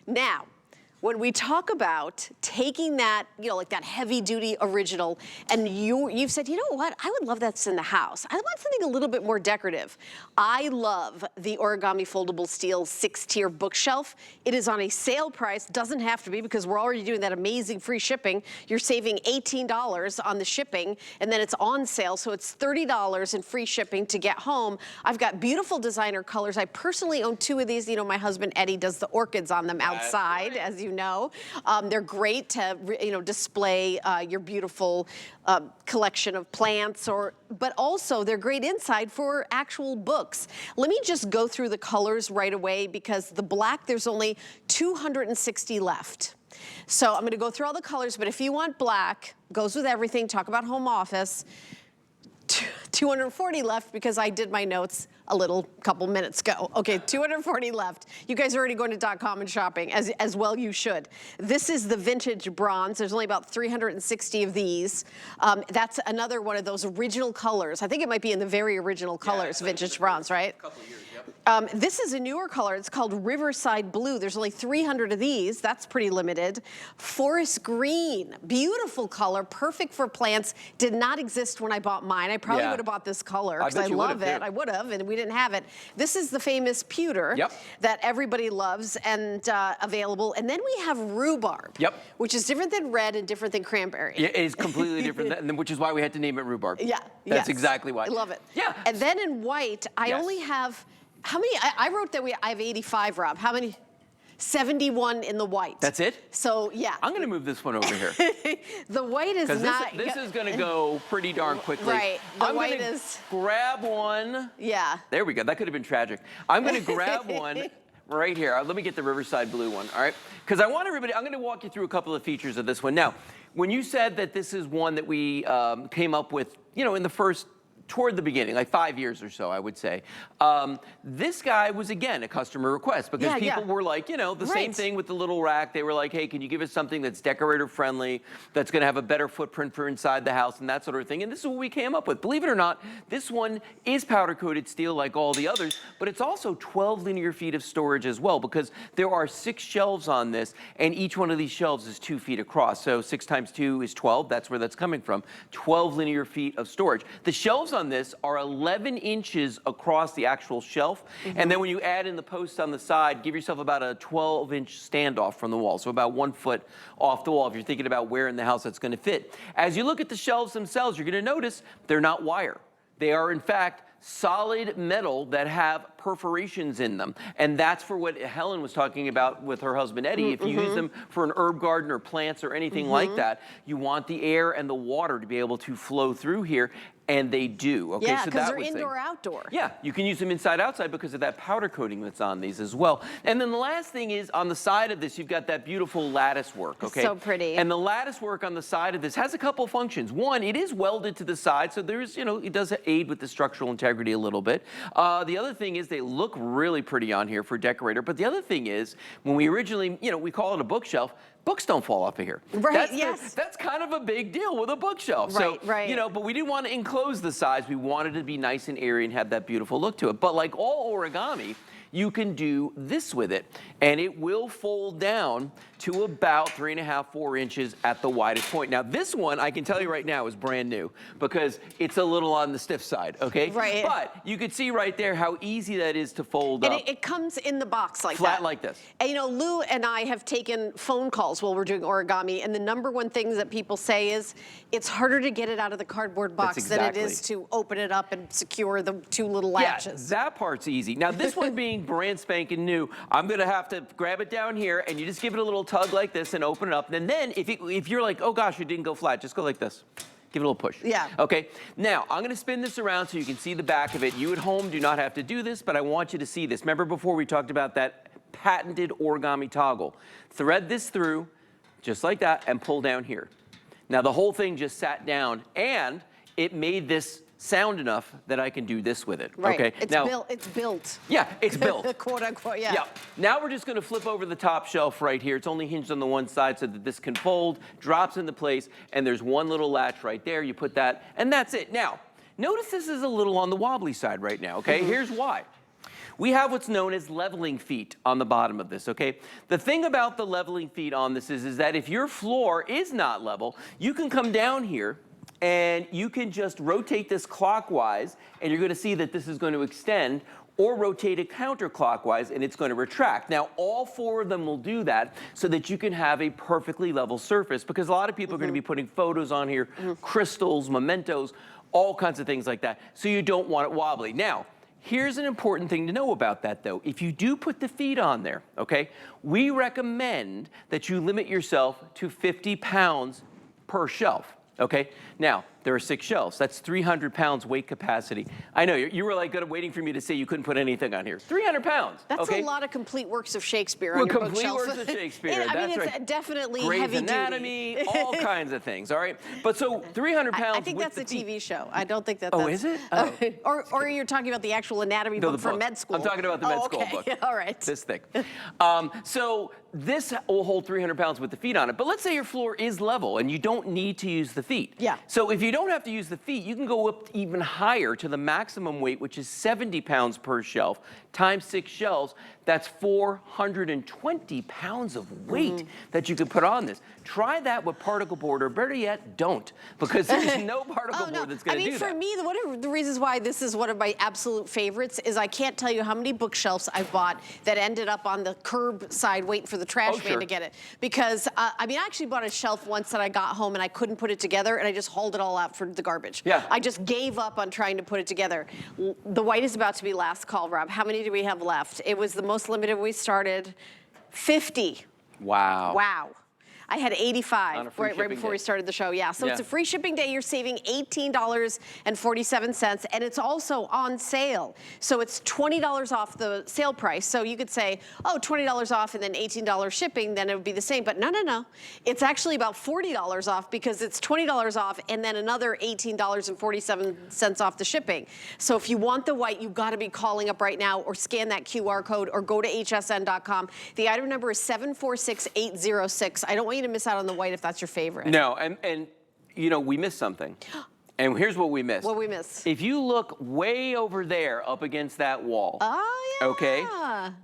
Now, when we talk about taking that, you know, like that heavy duty original, and you've said, you know what, I would love that's in the house. I want something a little bit more decorative. I love the Origami Foldable Steel 6-tier bookshelf. It is on a sale price, doesn't have to be because we're already doing that amazing free shipping. You're saving $18 on the shipping, and then it's on sale, so it's $30 in free shipping to get home. I've got beautiful designer colors. I personally own 2 of these. You know, my husband Eddie does the orchids on them outside, as you know. They're great to, you know, display your beautiful collection of plants, but also they're great inside for actual books. Let me just go through the colors right away because the black, there's only 260 left. So I'm gonna go through all the colors, but if you want black, goes with everything, talk about home office, 240 left because I did my notes a couple minutes ago. Okay, 240 left. You guys are already going to .com and shopping, as well you should. This is the vintage bronze. There's only about 360 of these. That's another one of those original colors. I think it might be in the very original colors, vintage bronze, right? A couple of years, yep. This is a newer color. It's called Riverside Blue. There's only 300 of these. That's pretty limited. Forest green, beautiful color, perfect for plants. Did not exist when I bought mine. I probably would have bought this color because I love it. I would have, and we didn't have it. This is the famous pewter that everybody loves and available. And then we have rhubarb, which is different than red and different than cranberry. It is completely different, which is why we had to name it rhubarb. Yeah, that's exactly why. I love it. Yeah. And then in white, I only have, how many? I wrote that I have 85, Rob. How many? 71 in the white. That's it? So, yeah. I'm gonna move this one over here. The white is not... This is gonna go pretty darn quickly. Right, the white is... grab one. Yeah. There we go, that could have been tragic. I'm gonna grab one right here. Let me get the Riverside Blue one, all right? Because I want everybody, I'm gonna walk you through a couple of features of this one. Now, when you said that this is one that we came up with, you know, in the first, toward the beginning, like 5 years or so, I would say. This guy was, again, a customer request because people were like, you know, the same thing with the little rack. They were like, hey, can you give us something that's decorator friendly, that's gonna have a better footprint for inside the house and that sort of thing. And this is what we came up with. Believe it or not, this one is powder coated steel like all the others, but it's also 12 linear feet of storage as well because there are 6 shelves on this and each one of these shelves is 2 feet across. So 6 times 2 is 12, that's where that's coming from. 12 linear feet of storage. The shelves on this are 11 inches across the actual shelf. And then when you add in the posts on the side, give yourself about a 12-inch standoff from the wall. So about 1 foot off the wall if you're thinking about where in the house that's gonna fit. As you look at the shelves themselves, you're gonna notice they're not wire. They are, in fact, solid metal that have perforations in them. And that's for what Helen was talking about with her husband Eddie. If you use them for an herb garden or plants or anything like that, you want the air and the water to be able to flow through here. And they do, okay? Yeah, so because they're indoor, outdoor. Yeah, you can use them inside, outside because of that powder coating that's on these as well. And then the last thing is, on the side of this, you've got that beautiful lattice work, okay? So pretty. And the lattice work on the side of this has a couple functions. One, it is welded to the side, so there's, you know, it does aid with the structural integrity a little bit. The other thing is they look really pretty on here for decorator, but the other thing is, when we originally, you know, we call it a bookshelf, books don't fall off of here. Right, That's kind of a big deal with a bookshelf. Right, so, you know, but we didn't want to enclose the sides. We wanted it to be nice and airy and have that beautiful look to it. But like all origami, you can do this with it, and it will fold down to about 3.5, 4 inches at the widest point. Now this one, I can tell you right now, is brand new because it's a little on the stiff side, okay? Right. But you can see right there how easy that is to fold up. And it comes in the box like that. Flat like this. And you know, Lou and I have taken phone calls while we're doing origami, and the #1 thing that people say is, it's harder to get it out of the cardboard box than it is to open it up and secure the 2 little latches. Yeah, that part's easy. Now this one being brand spanking new, I'm gonna have to grab it down here and you just give it a little tug like this and open it up. And then if you're like, oh gosh, it didn't go flat, just go like this. Give it a little push. Yeah. Okay, now I'm gonna spin this around so you can see the back of it. You at home do not have to do this, but I want you to see this. Remember before we talked about that patented origami toggle. Thread this through, just like that, and pull down here. Now the whole thing just sat down and it made this sound enough that I can do this with it. Right. Okay. It's now, built. It's built. Yeah, it's built. Quote unquote. Yeah. Yeah. Now we're just going to flip over the top shelf right here. It's only hinged on the one side so that this can fold, drops into place, and there's one little latch right there. You put that, and that's it. Now, notice this is a little on the wobbly side right now. Okay. Here's why. we have what's known as leveling feet on the bottom of this, okay? The thing about the leveling feet on this is that if your floor is not level, you can come down here and you can just rotate this clockwise, and you're gonna see that this is going to extend, or rotate it counterclockwise and it's going to retract. Now, all 4 of them will do that so that you can have a perfectly level surface, because a lot of people are going to be putting photos on here, crystals, mementos, all kinds of things like that, so you don't want it wobbly. Now, here's an important thing to know about that though. If you do put the feet on there, okay, we recommend that you limit yourself to 50 pounds per shelf. Okay, now there are 6 shelves. That's 300 pounds weight capacity. I know you were like waiting for me to say you couldn't put anything on here. 300 pounds. That's okay? a lot of complete works of Shakespeare on your complete bookshelf. works of Shakespeare. I mean, That's it's right. definitely Grey's heavy Anatomy, duty. all kinds of things. All right, but so 300 pounds. I think with that's the a feet. TV show. I don't think that. Oh, that's, is it? Oh. or you're talking about the actual anatomy No, book the for book. med school. I'm talking about the med school book. All right. This thick. So this will hold 300 pounds with the feet on it. But let's say your floor is level and you don't need to use the feet. Yeah. So if you don't have to use the feet, you can go up even higher to the maximum weight, which is 70 pounds per shelf, times 6 shelves. That's 420 pounds of weight that you could put on this. Try that with particle board, or better yet, don't, because there's no particle board that's going to do that. For me, one of the reasons why this is one of my absolute favorites is I can't tell you how many bookshelves I've bought that ended up on the curb side waiting for the trash man to get it. Because, I mean, I actually bought a shelf once that I got home and I couldn't put it together, and I just hauled it all out for the garbage. Yeah. I just gave up on trying to put it together. The white is about to be last call, Rob. How many do we have left? It was the most limited we started. 50. Wow. Wow. I had 85 right before we started the show. Yeah, so it's a free shipping day. You're saving $18.47, and it's also on sale. So it's $20 off the sale price. So you could say, oh, $20 off and then $18 shipping, then it would be the same. But no, no, no. It's actually about $40 off, because it's $20 off and then another $18.47 off the shipping. So if you want the white, you've got to be calling up right now, or scan that QR code, or go to hsn.com. The item number is 746806. I don't want you to miss out on the white if that's your favorite. No, and you know, we missed something. And here's what we missed. What we missed? If you look way over there up against that wall, okay,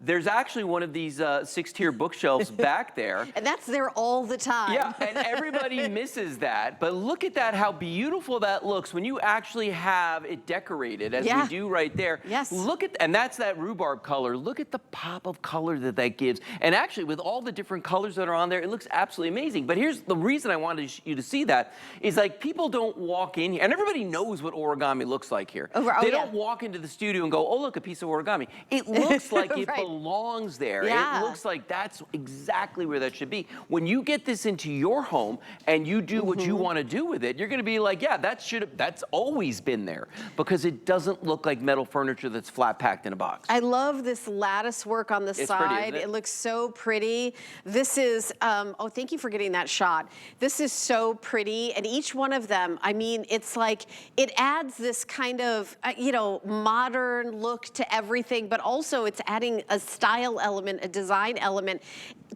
there's actually one of these 6-tier bookshelves back there. And that's there all the time. Yeah, and everybody misses that. But look at that, how beautiful that looks when you actually have it decorated, as we do right there. Yes. Look at, and that's that rhubarb color. Look at the pop of color that that gives. And actually, with all the different colors that are on there, it looks absolutely amazing. But here's the reason I wanted you to see that, is like, people don't walk in here, and everybody knows what origami looks like here. They don't walk into the studio and go, oh, look, a piece of origami. It looks like it belongs there. It looks like that's exactly where that should be. When you get this into your home and you do what you want to do with it, you're going to be like, yeah, that's always been there, because it doesn't look like metal furniture that's flat packed in a box. I love this lattice work on the side. Pretty, isn't it? It looks so pretty. This is, oh, thank you for getting that shot. This is so pretty, and each one of them, I mean, it's like, it adds this kind of, you know, modern look to everything, but also it's adding a style element, a design element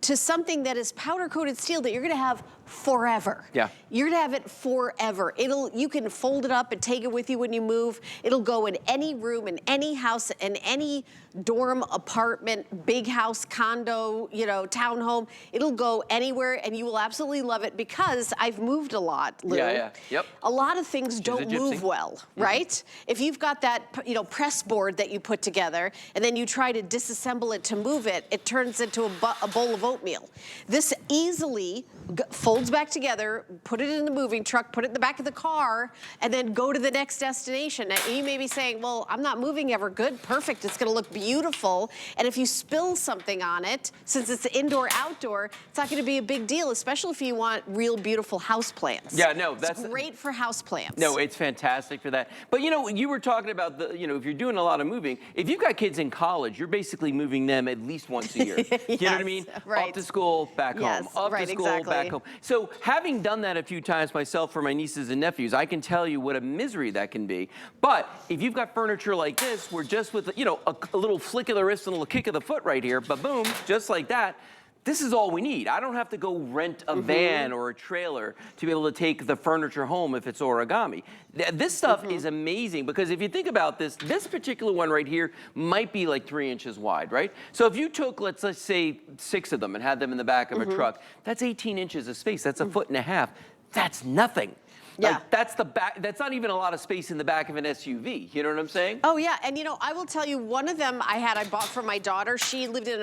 to something that is powder-coated steel that you're gonna have forever. Yeah. You're gonna have it forever. You can fold it up and take it with you when you move. It'll go in any room, in any house, in any dorm, apartment, big house, condo, you know, townhome. It'll go anywhere, and you will absolutely love it, because I've moved a lot, Lou. Yep. A lot of things don't move well, right? If you've got that, you know, press board that you put together, and then you try to disassemble it to move it, it turns into a bowl of oatmeal. This easily folds back together, put it in the moving truck, put it in the back of the car, and then go to the next destination. Now, you may be saying, well, I'm not moving ever. Good, perfect, it's gonna look beautiful. And if you spill something on it, since it's indoor, outdoor, it's not gonna be a big deal, especially if you want real beautiful house plants. Yeah, no, that's it's great for house plants. No, it's fantastic for that. But you know, you were talking about the, you know, if you're doing a lot of moving, if you've got kids in college, you're basically moving them at least once a year. You know what I mean? Right. Up to school, back home. Up to school, back home. So having done that a few times myself for my nieces and nephews, I can tell you what a misery that can be. But if you've got furniture like this, where just with, you know, a little flick of the wrist and a little kick of the foot right here, but boom, just like that, this is all we need. I don't have to go rent a van or a trailer to be able to take the furniture home if it's origami. This stuff is amazing because if you think about this particular one right here might be like 3 inches wide, right? So if you took, let's say 6 of them and had them in the back of a truck, that's 18 inches of space. That's a foot and a half. That's nothing. Yeah. Like, that's the back, that's not even a lot of space in the back of an SUV. You know what I'm saying? Oh yeah, and you know, I will tell you, one of them I bought for my daughter. She lived in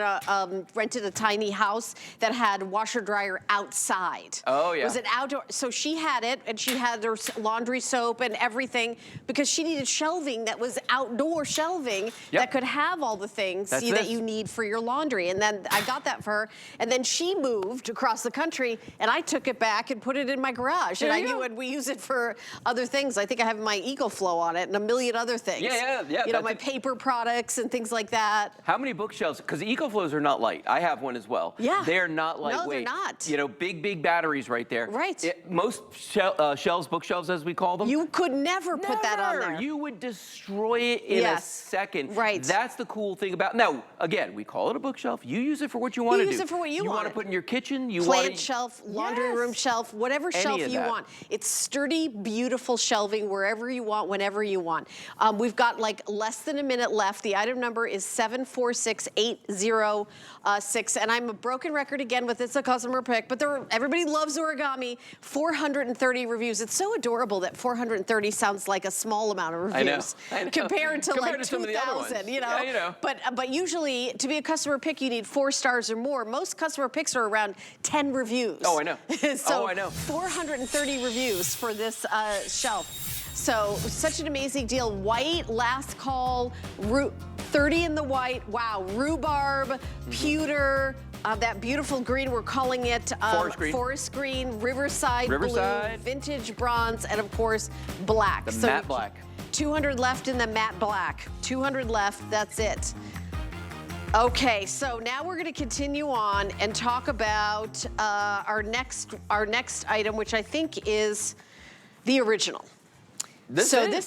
rented a tiny house that had washer dryer outside. Oh yeah. It was an outdoor, so she had it, and she had her laundry soap and everything because she needed shelving that was outdoor shelving that could have all the things that you need for your laundry. And then I got that for her, and then she moved across the country, and I took it back and put it in my garage. And we use it for other things. I think I have my Eagle Flow on it and a million other things. Yeah. You know, my paper products and things like that. How many bookshelves? Because EcoFlows are not light. I have one as well. Yeah. They're not lightweight. No, they're not. You know, big batteries right there. Right. Most shelves, bookshelves as we call them. You could never put that on there. You would destroy it in a second. Right. That's the cool thing about, now, again, we call it a bookshelf. You use it for what you want to do. You use it for what you want. You want to put in your kitchen. Plant shelf, laundry room shelf, whatever shelf you want. It's sturdy, beautiful shelving wherever you want, whenever you want. We've got like less than a minute left. The item number is 746806, and I'm a broken record again with it's a customer pick, but everybody loves origami. 430 reviews. It's so adorable that 430 sounds like a small amount of reviews. I know. Compared to like some of the other 2,000, ones. you know? Yeah, you know. But usually to be a customer pick, you need 4 stars or more. Most customer picks are around 10 reviews. Oh, I know. So I know. 430 reviews for this shelf. So such an amazing deal. White, last call, 30 in the white. Wow, rhubarb, pewter, that beautiful green, we're calling it forest green, riverside blue, vintage bronze, and of course, black. The matte black. 200 left in the matte black. 200 left, that's it. Okay, so now we're going to continue on and talk about our next item, which I think is the original. This is